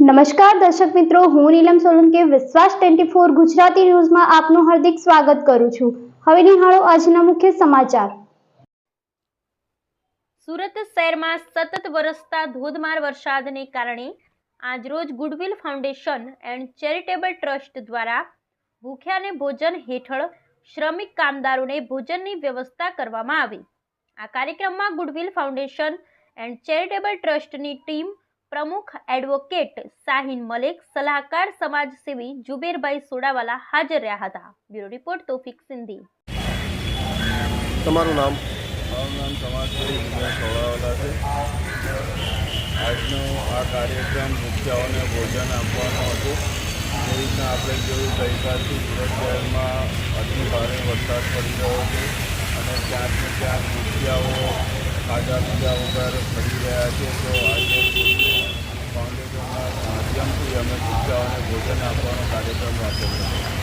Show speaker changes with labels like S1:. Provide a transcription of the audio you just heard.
S1: નમસ્કાર દર્શક મિત્રો, હું નીલમ સોલંકી વિશ્વાસ 24 ગુજરાતી ન્યૂઝમાં આપનું હાર્દિક સ્વાગત કરું છું। હવે નિહાળો આજના મુખ્ય સમાચાર।
S2: સુરત શહેરમાં સતત વરસતા ધોધમાર વરસાદને કારણે આજરોજ goodwill foundation and charitable trust દ્વારા ભૂખ્યાને ભોજન હેઠળ શ્રમિક કામદારોને ભોજનની વ્યવસ્થા કરવામાં આવી। આ કાર્યક્રમમાં ગુડવિલ ફાઉન્ડેશન એન્ડ ચેરિટેબલ ટ્રસ્ટની ટીમ પ્રમુખ એડવોકેટ શાહીન મલેક, સલાહકાર સમાજસેવી જુબેરભાઈ સોડાવાલા હાજર રહ્યા હતા। Bureau report Taufiq Sindhi.
S3: તમારું નામ?
S4: મારું નામ સમાજસેવી જુબેર સોડાવાલા છે। આજનો આ કાર્યક્રમ ભૂખ્યાઓને ભોજન આપવાનો હતો। એ રીતના આપણે જોયું, ગઈકાલથી સુરત શહેરમાં અતિ ભારે વરસાદ પડી રહ્યો છે અને ક્યાંક ને ક્યાંક ભૂખ્યાઓ ખાધા પીધા વગર ફરી રહ્યા છે। તો આજે ફાઉન્ડેશનના માધ્યમથી અમે ભૂખ્યાઓને ભોજન આપવાનો કાર્યક્રમ રાખેલો છે।